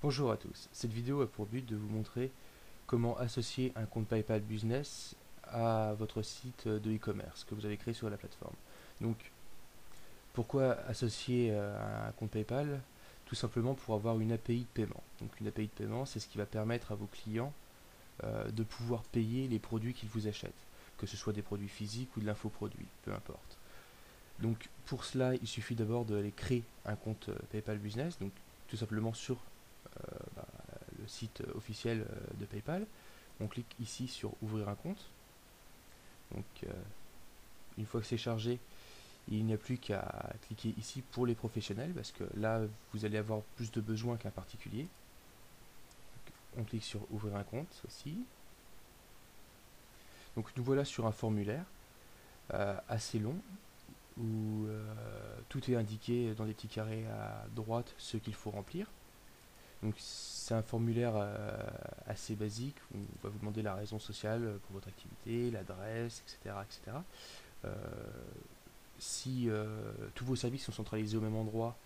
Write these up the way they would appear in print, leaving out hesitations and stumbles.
Bonjour à tous, cette vidéo a pour but de vous montrer comment associer un compte PayPal Business à votre site de e-commerce que vous avez créé sur la plateforme. Donc, pourquoi associer un compte PayPal? Tout simplement pour avoir une API de paiement. Donc, une API de paiement, c'est ce qui va permettre à vos clients de pouvoir payer les produits qu'ils vous achètent, que ce soit des produits physiques ou de l'infoproduit, peu importe. Donc, pour cela, il suffit d'abord d'aller créer un compte PayPal Business, donc tout simplement sur bah, le site officiel de PayPal. On clique ici sur ouvrir un compte. Donc une fois que c'est chargé, il n'y a plus qu'à cliquer ici pour les professionnels parce que là vous allez avoir plus de besoins qu'un particulier. Donc, on clique sur ouvrir un compte aussi. Donc nous voilà sur un formulaire assez long où tout est indiqué dans des petits carrés à droite ce qu'il faut remplir. Donc c'est un formulaire assez basique où on va vous demander la raison sociale pour votre activité, l'adresse, etc. etc. Euh, si tous vos services sont centralisés au même endroit,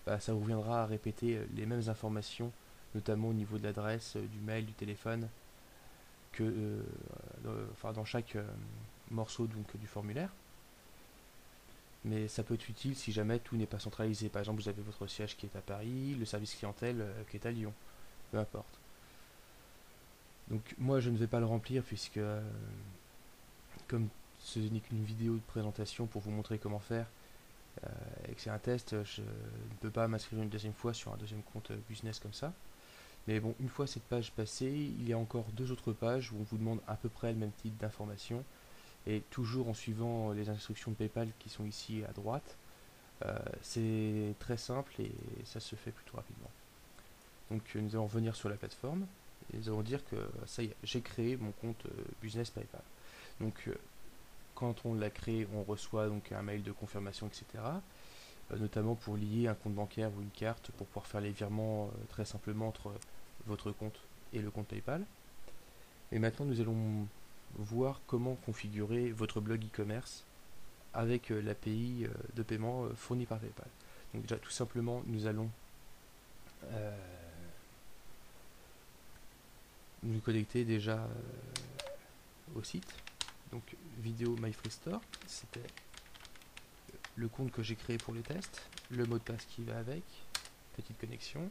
bah, ça vous reviendra à répéter les mêmes informations, notamment au niveau de l'adresse, du mail, du téléphone, que dans chaque morceau donc, du formulaire. Mais ça peut être utile si jamais tout n'est pas centralisé. Par exemple, vous avez votre siège qui est à Paris, le service clientèle qui est à Lyon, peu importe. Donc moi je ne vais pas le remplir puisque comme ce n'est qu'une vidéo de présentation pour vous montrer comment faire et que c'est un test, je ne peux pas m'inscrire une deuxième fois sur un deuxième compte business comme ça. Mais bon, une fois cette page passée, il y a encore deux autres pages où on vous demande à peu près le même type d'informations et toujours en suivant les instructions de PayPal qui sont ici à droite. C'est très simple et ça se fait plutôt rapidement. Donc nous allons revenir sur la plateforme et nous allons dire que ça y est, j'ai créé mon compte business PayPal. Donc quand on l'a créé, on reçoit donc un mail de confirmation, etc. Notamment pour lier un compte bancaire ou une carte pour pouvoir faire les virements très simplement entre votre compte et le compte PayPal. Et maintenant, nous allons voir comment configurer votre blog e-commerce avec l'API de paiement fournie par PayPal. Donc déjà, tout simplement, nous allons euh, nous connecter déjà au site. Donc, vidéo My Free Store, c'était le compte que j'ai créé pour les tests, le mot de passe qui va avec, petite connexion,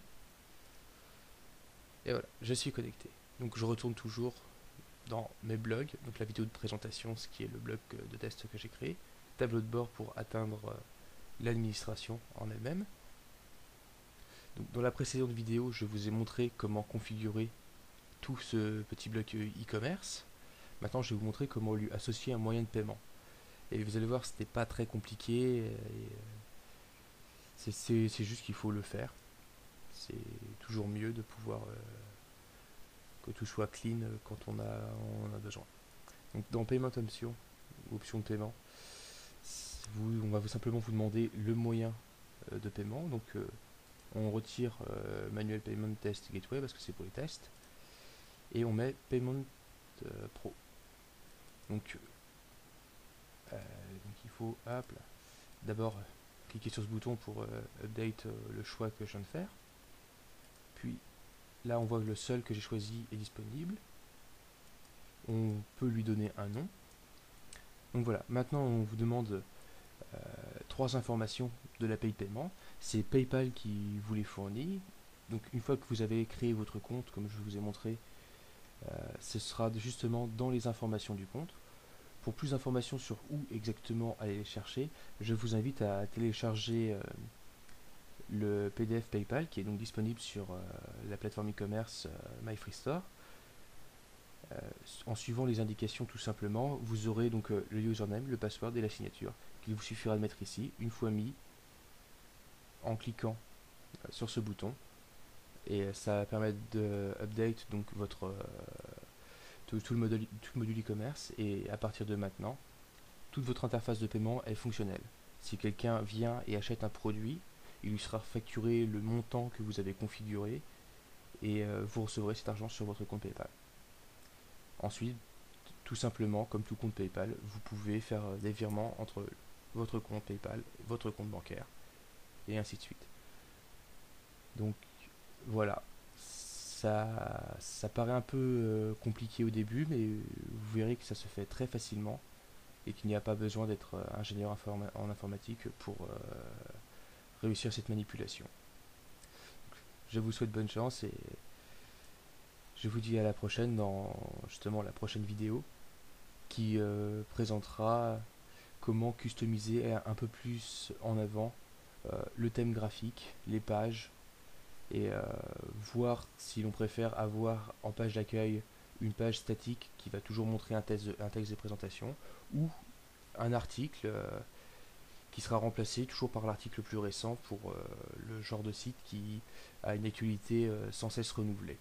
et voilà, je suis connecté. Donc je retourne toujours dans mes blogs, donc la vidéo de présentation, ce qui est le blog de test que j'ai créé, tableau de bord pour atteindre l'administration en elle-même. Donc, dans la précédente vidéo, je vous ai montré comment configurer tout ce petit bloc e-commerce. Maintenant, je vais vous montrer comment lui associer un moyen de paiement. Et vous allez voir, c'était pas très compliqué. C'est juste qu'il faut le faire. C'est toujours mieux de pouvoir que tout soit clean quand on a besoin. Donc dans Payment Option, option de paiement, on va simplement vous demander le moyen de paiement. Donc on retire Manuel Payment Test Gateway parce que c'est pour les tests. Et on met Payment Pro. Donc, donc il faut d'abord cliquer sur ce bouton pour update le choix que je viens de faire. Puis là on voit que le seul que j'ai choisi est disponible. On peut lui donner un nom. Donc voilà, maintenant on vous demande trois informations de l'API de paiement. C'est PayPal qui vous les fournit. Donc une fois que vous avez créé votre compte, comme je vous ai montré, ce sera justement dans les informations du compte. Pour plus d'informations sur où exactement aller les chercher, je vous invite à télécharger le PDF PayPal qui est donc disponible sur la plateforme e-commerce MyFreeStore. En suivant les indications tout simplement, vous aurez donc le username, le password et la signature qu'il vous suffira de mettre ici. Une fois mis, en cliquant sur ce bouton, et ça va permettre de update donc votre tout le module e-commerce, et à partir de maintenant toute votre interface de paiement est fonctionnelle. Si quelqu'un vient et achète un produit, il lui sera facturé le montant que vous avez configuré et vous recevrez cet argent sur votre compte PayPal. Ensuite, tout simplement, comme tout compte PayPal, vous pouvez faire des virements entre votre compte PayPal, votre compte bancaire, et ainsi de suite. Donc voilà, Ça paraît un peu compliqué au début, mais vous verrez que ça se fait très facilement et qu'il n'y a pas besoin d'être ingénieur en informatique pour réussir cette manipulation. Je vous souhaite bonne chance et je vous dis à la prochaine dans justement la prochaine vidéo qui présentera comment customiser un peu plus en avant le thème graphique, les pages et voir si l'on préfère avoir en page d'accueil une page statique qui va toujours montrer un texte de présentation ou un article qui sera remplacé toujours par l'article plus récent pour le genre de site qui a une actualité sans cesse renouvelée.